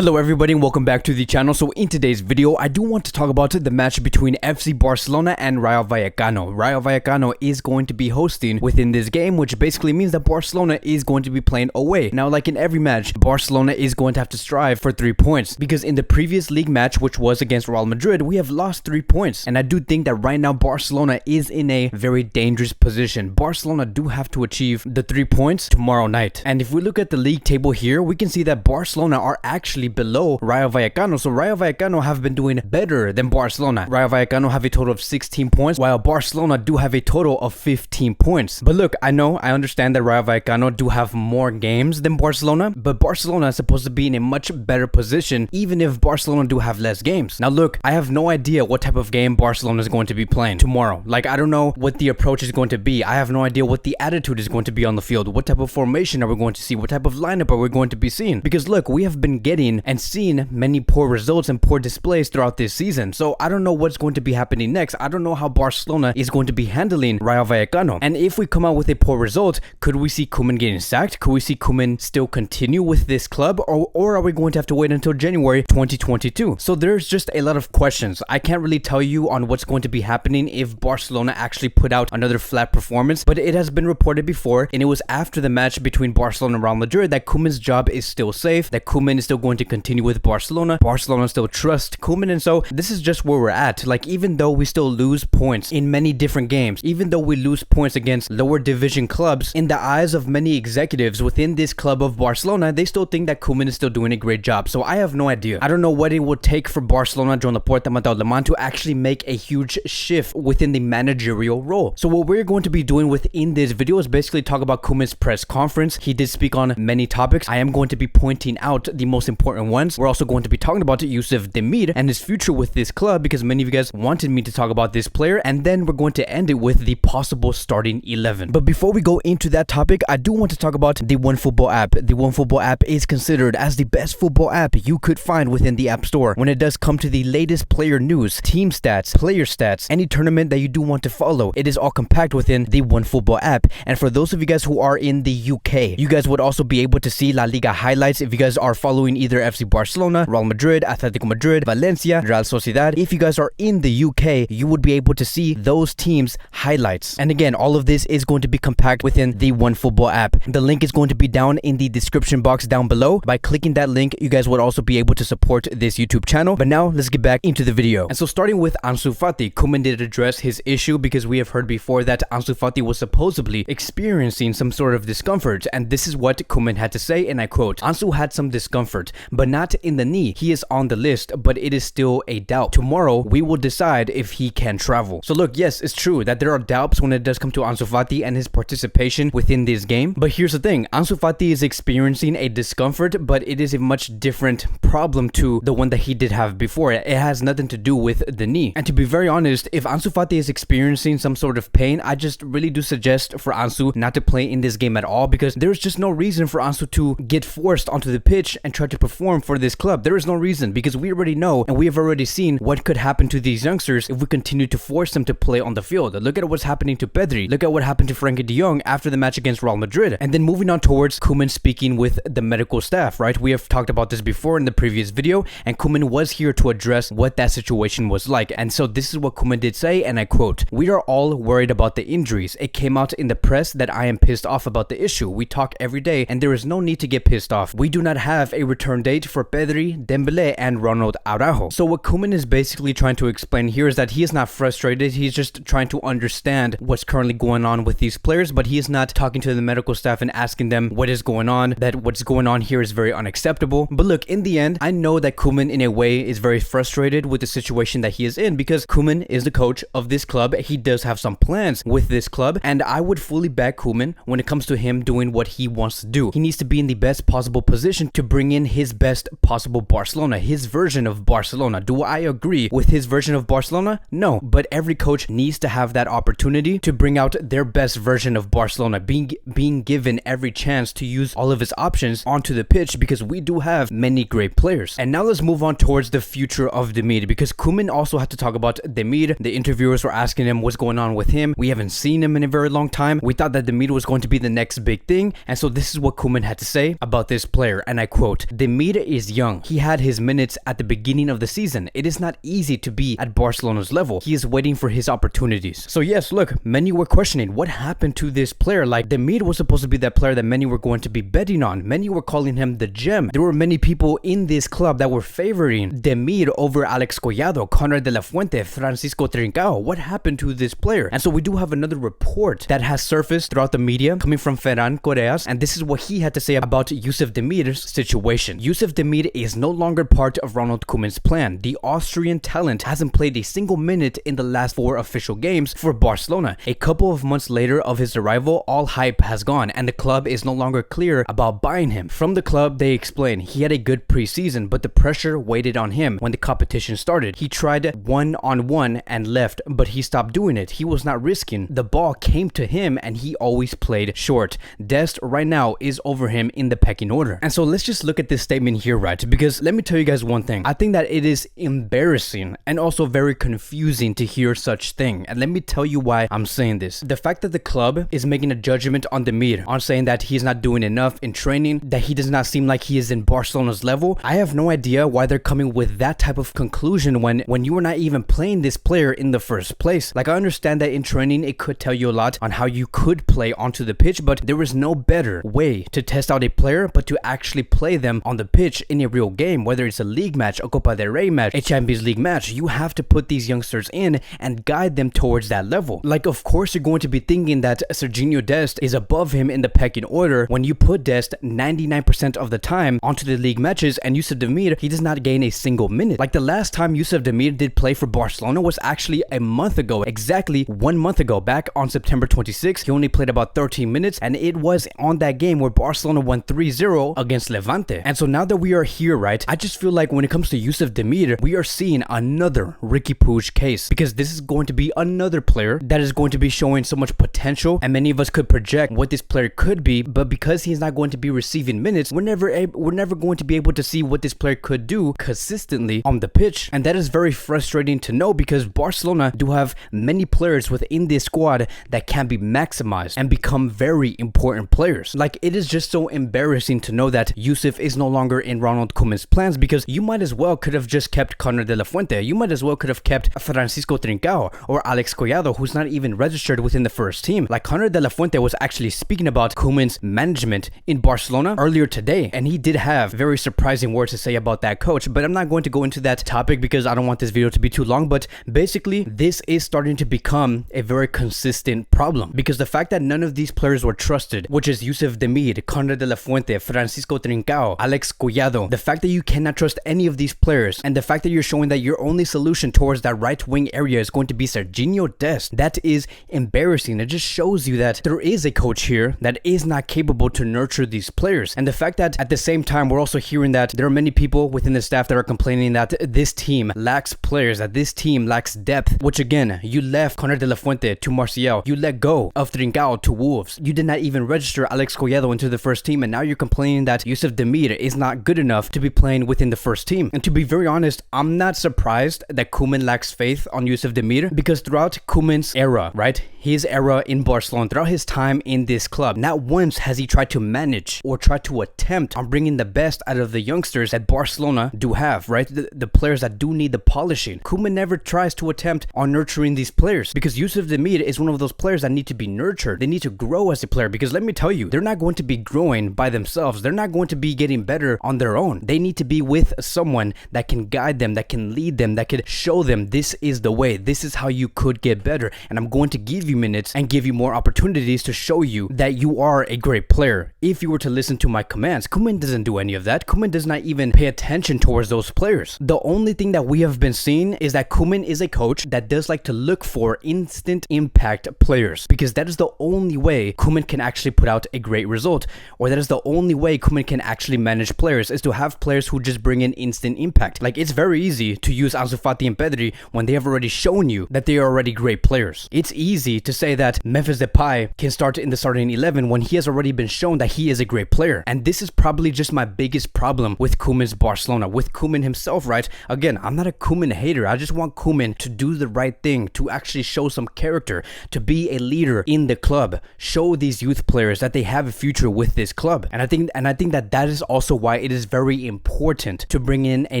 Hello everybody and welcome back to the channel. So in today's video, I do want to talk about the match between FC Barcelona and Rayo Vallecano. Rayo Vallecano is going to be hosting within this game, which basically means that Barcelona is going to be playing away. Now, like in every match, Barcelona is going to have to strive for 3 points because in the previous league match, which was against Real Madrid, we have lost 3 points. And I do think that right now Barcelona is in a very dangerous position. Barcelona do have to achieve the 3 points tomorrow night. And if we look at the league table here, we can see that Barcelona are actually below Rayo Vallecano. So Rayo Vallecano have been doing better than Barcelona. Rayo Vallecano have a total of 16 points, while Barcelona do have a total of 15 points. But look, I understand that Rayo Vallecano do have more games than Barcelona, but Barcelona is supposed to be in a much better position even if Barcelona do have less games. Now look, I have no idea what type of game Barcelona is going to be playing tomorrow. Like, I don't know what the approach is going to be. I have no idea what the attitude is going to be on the field. What type of formation are we going to see? What type of lineup are we going to be seeing? Because look, we have been getting and seen many poor results and poor displays throughout this season. So I don't know what's going to be happening next. I don't know how Barcelona is going to be handling Rayo Vallecano. And if we come out with a poor result, could we see Koeman getting sacked? Could we see Koeman still continue with this club? Or are we going to have to wait until January 2022? So there's just a lot of questions. I can't really tell you on what's going to be happening if Barcelona actually put out another flat performance, but it has been reported before, and it was after the match between Barcelona and Real Madrid, that Koeman's job is still safe, that Koeman is still going to continue with Barcelona. Barcelona still trusts Koeman, and so this is just where we're at. Like, even though we still lose points in many different games, even though we lose points against lower division clubs, in the eyes of many executives within this club of Barcelona, they still think that Koeman is still doing a great job. So I have no idea. I don't know what it would take for Barcelona, Joan Laporta, Mateo Lemán to actually make a huge shift within the managerial role. So what we're going to be doing within this video is basically talk about Koeman's press conference. He did speak on many topics. I am going to be pointing out the most important ones. We're also going to be talking about Yusuf Demir and his future with this club, because many of you guys wanted me to talk about this player, and then we're going to end it with the possible starting 11. But before we go into that topic, I do want to talk about the OneFootball app. The OneFootball app is considered as the best football app you could find within the App Store when it does come to the latest player news, team stats, player stats, any tournament that you do want to follow. It is all compact within the OneFootball app. And for those of you guys who are in the UK, you guys would also be able to see La Liga highlights if you guys are following either FC Barcelona, Real Madrid, Atletico Madrid, Valencia, Real Sociedad. If you guys are in the UK, you would be able to see those teams' highlights. And again, all of this is going to be compact within the OneFootball app. The link is going to be down in the description box down below. By clicking that link, you guys would also be able to support this YouTube channel. But now let's get back into the video. And so starting with Ansu Fati, Koeman did address his issue because we have heard before that Ansu Fati was supposedly experiencing some sort of discomfort. And this is what Koeman had to say, and I quote, "Ansu had some discomfort, but not in the knee. He is on the list, but it is still a doubt. Tomorrow, we will decide if he can travel." So look, yes, it's true that there are doubts when it does come to Ansu Fati and his participation within this game. But here's the thing, Ansu Fati is experiencing a discomfort, but it is a much different problem to the one that he did have before. It has nothing to do with the knee. And to be very honest, if Ansu Fati is experiencing some sort of pain, I just really do suggest for Ansu not to play in this game at all, because there's just no reason for Ansu to get forced onto the pitch and try to perform for this club. There is no reason, because we already know and we have already seen what could happen to these youngsters if we continue to force them to play on the field. Look at what's happening to Pedri. Look at what happened to Frankie de Jong after the match against Real Madrid. And then moving on towards Koeman speaking with the medical staff, right? We have talked about this before in the previous video, and Koeman was here to address what that situation was like. And so this is what Koeman did say, and I quote, "We are all worried about the injuries. It came out in the press that I am pissed off about the issue. We talk every day, and there is no need to get pissed off. We do not have a return date for Pedri, Dembele, and Ronald Araujo." So what Koeman is basically trying to explain here is that he is not frustrated. He's just trying to understand what's currently going on with these players, but he is not talking to the medical staff and asking them what is going on, that what's going on here is very unacceptable. But look, in the end, I know that Koeman in a way is very frustrated with the situation that he is in, because Koeman is the coach of this club. He does have some plans with this club, and I would fully back Koeman when it comes to him doing what he wants to do. He needs to be in the best possible position to bring in his best possible Barcelona, his version of Barcelona. Do I agree with his version of Barcelona? No, but every coach needs to have that opportunity to bring out their best version of Barcelona, being given every chance to use all of his options onto the pitch, because we do have many great players. And now let's move on towards the future of Demir, because Koeman also had to talk about Demir. The interviewers were asking him what's going on with him. We haven't seen him in a very long time. We thought that Demir was going to be the next big thing, and so this is what Koeman had to say about this player, and I quote, "Demir Demir is young. He had his minutes at the beginning of the season. It is not easy to be at Barcelona's level. He is waiting for his opportunities. So yes, look, many were questioning what happened to this player. Like, Demir was supposed to be that player that many were going to be betting on. Many were calling him the gem. There were many people in this club that were favoring Demir over Alex Collado, Conrad de la Fuente, Francisco Trincao. What happened to this player? And so we do have another report that has surfaced throughout the media coming from Ferran Correas, and this is what he had to say about Yusuf Demir's situation. Yusuf Demir is no longer part of Ronald Koeman's plan. The Austrian talent hasn't played a single minute in the last 4 official games for Barcelona. A couple of months later of his arrival, all hype has gone and the club is no longer clear about buying him. From the club, they explain he had a good preseason, but the pressure weighted on him when the competition started. He tried one-on-one and left, but he stopped doing it. He was not risking. The ball came to him and he always played short. Dest right now is over him in the pecking order. And so let's just look at this statement here, right? Because let me tell you guys one thing. I think that it is embarrassing and also very confusing to hear such thing. And let me tell you why I'm saying this. The fact that the club is making a judgment on Demir, on saying that he's not doing enough in training, that he does not seem like he is in Barcelona's level, I have no idea why they're coming with that type of conclusion when you are not even playing this player in the first place. Like, I understand that in training it could tell you a lot on how you could play onto the pitch, but there is no better way to test out a player but to actually play them on the pitch in a real game, whether it's a league match, a Copa del Rey match, a Champions League match. You have to put these youngsters in and guide them towards that level. Like, of course you're going to be thinking that Serginho Dest is above him in the pecking order when you put Dest 99% of the time onto the league matches, and Yusuf Demir, he does not gain a single minute. Like, the last time Yusuf Demir did play for Barcelona was actually a month ago, exactly 1 month ago, back on September 26th. He only played about 13 minutes, and it was on that game where Barcelona won 3-0 against Levante. And so now that we are here, right, I just feel like when it comes to Yusuf Demir, we are seeing another Ricky Puig case, because this is going to be another player that is going to be showing so much potential, and many of us could project what this player could be, but because he's not going to be receiving minutes, we're never going to be able to see what this player could do consistently on the pitch. And that is very frustrating to know, because Barcelona do have many players within this squad that can be maximized and become very important players. Like, it is just so embarrassing to know that Yusuf is no longer in Ronald Koeman's plans, because you might as well could have just kept Conrad de la Fuente. You might as well could have kept Francisco Trincao or Alex Collado, who's not even registered within the first team. Like, Conrad de la Fuente was actually speaking about Koeman's management in Barcelona earlier today, and he did have very surprising words to say about that coach, but I'm not going to go into that topic because I don't want this video to be too long. But basically, this is starting to become a very consistent problem, because the fact that none of these players were trusted, which is Yusuf Demir, Conrad de la Fuente, Francisco Trincao, Alex Collado, the fact that you cannot trust any of these players, and the fact that you're showing that your only solution towards that right wing area is going to be Serginho Dest, that is embarrassing. It just shows you that there is a coach here that is not capable to nurture these players. And the fact that at the same time we're also hearing that there are many people within the staff that are complaining that this team lacks players, that this team lacks depth, which again, you left Conrad de la Fuente to Marcial, you let go of Trincao to Wolves, you did not even register Alex Collado into the first team, and now you're complaining that Yusuf Demir is not good enough to be playing within the first team. And to be very honest, I'm not surprised that Koeman lacks faith on Yusuf Demir, because throughout Koeman's era, right, his era in Barcelona, throughout his time in this club, not once has he tried to manage or try to attempt on bringing the best out of the youngsters that Barcelona do have, right? The players that do need the polishing. Koeman never tries to attempt on nurturing these players, because Yusuf Demir is one of those players that need to be nurtured. They need to grow as a player, because let me tell you, they're not going to be growing by themselves. They're not going to be getting better on their own. They need to be with someone that can guide them, that can lead them, that could show them this is the way, this is how you could get better, and I'm going to give you minutes and give you more opportunities to show you that you are a great player if you were to listen to my commands. Koeman doesn't do any of that. Koeman does not even pay attention towards those players. The only thing that we have been seeing is that Koeman is a coach that does like to look for instant impact players, because that is the only way Koeman can actually put out a great result, or that is the only way Koeman can actually manage players, is to have players who just bring in instant impact. Like, it's very easy to use Ansu Fati and Pedri when they have already shown you that they are already great players. It's easy easy to say that Memphis Depay can start in the starting 11 when he has already been shown that he is a great player. And this is probably just my biggest problem with Koeman's Barcelona, with Koeman himself, right? Again, I'm not a Koeman hater. I just want Koeman to do the right thing, to actually show some character, to be a leader in the club, show these youth players that they have a future with this club. And I think that is also why it is very important to bring in a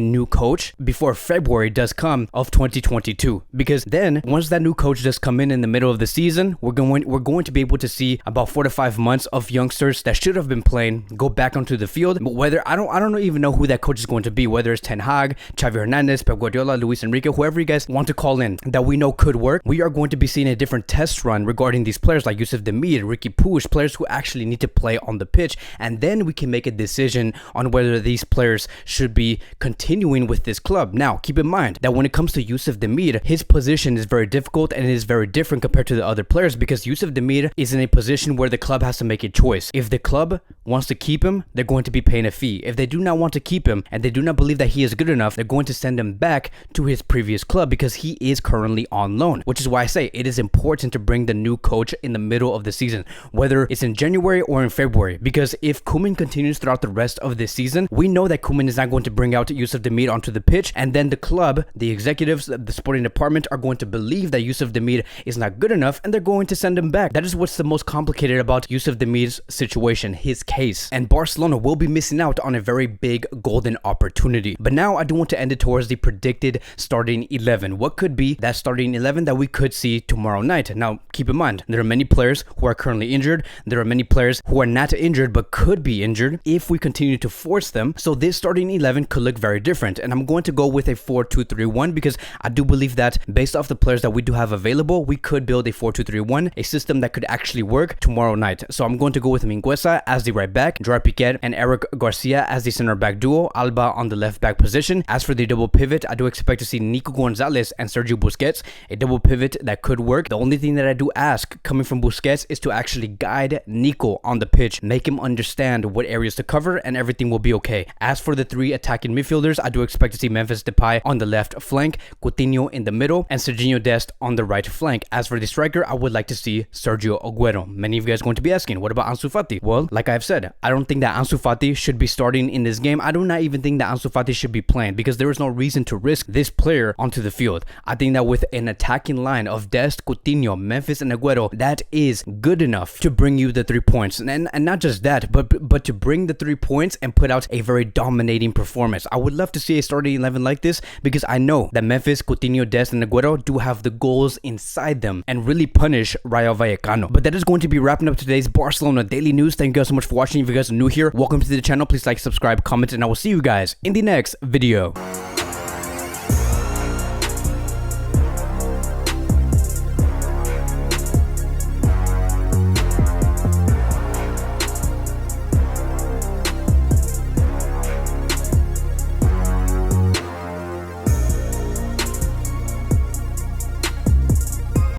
new coach before February does come of 2022, because then once that new coach does come in the middle of the season, we're going to be able to see about 4 to 5 months of youngsters that should have been playing go back onto the field. But whether I don't even know who that coach is going to be, whether it's Ten Hag, Xavi Hernandez, Pep Guardiola, Luis Enrique, whoever you guys want to call in that we know could work, we are going to be seeing a different test run regarding these players like Yusuf Demir, Ricky Puig, players who actually need to play on the pitch, and then we can make a decision on whether these players should be continuing with this club. Now, keep in mind that when it comes to Yusuf Demir, his position is very difficult and it is very different compared to the other players, because Yusuf Demir is in a position where the club has to make a choice. If the club wants to keep him, they're going to be paying a fee. If they do not want to keep him and they do not believe that he is good enough, they're going to send him back to his previous club because he is currently on loan, which is why I say it is important to bring the new coach in the middle of the season, whether it's in January or in February, because if Koeman continues throughout the rest of this season, we know that Koeman is not going to bring out Yusuf Demir onto the pitch, and then the club, the executives, the sporting department are going to believe that Yusuf Demir is not good enough and they're going to send him back. That is what's the most complicated about Yusuf Demir's situation, his case. And Barcelona will be missing out on a very big golden opportunity. But now I do want to end it towards the predicted starting 11. What could be that starting 11 that we could see tomorrow night? Now, keep in mind, there are many players who are currently injured. There are many players who are not injured but could be injured if we continue to force them. So this starting 11 could look very different. And I'm going to go with a 4-2-3-1 because I do believe that based off the players that we do have available, we could build a 4-2-3-1, a system that could actually work tomorrow night. So I'm going to go with Mingueza as the right back, Gerard Piqué and Eric Garcia as the center back duo, Alba on the left back position. As for the double pivot, I do expect to see Nico Gonzalez and Sergio Busquets, a double pivot that could work. The only thing that I do ask coming from Busquets is to actually guide Nico on the pitch, make him understand what areas to cover, and everything will be okay. As for the three attacking midfielders, I do expect to see Memphis Depay on the left flank, Coutinho in the middle, and Serginho Dest on the right flank. As for the striker, I would like to see Sergio Aguero. Many of you guys are going to be asking, what about Ansu Fati? Well, like I've said, I don't think that Ansu Fati should be starting in this game. I do not even think that Ansu Fati should be playing because there is no reason to risk this player onto the field. I think that with an attacking line of Dest, Coutinho, Memphis, and Aguero, that is good enough to bring you the 3 points. And not just that, but to bring the 3 points and put out a very dominating performance. I would love to see a starting 11 like this because I know that Memphis, Coutinho, Dest, and Aguero do have the goals inside them and really punish Rayo Vallecano. But that is going to be wrapping up today's Barcelona Daily News. Thank you guys so much for watching. If you guys are new here, welcome to the channel. Please like, subscribe, comment, and I will see you guys in the next video.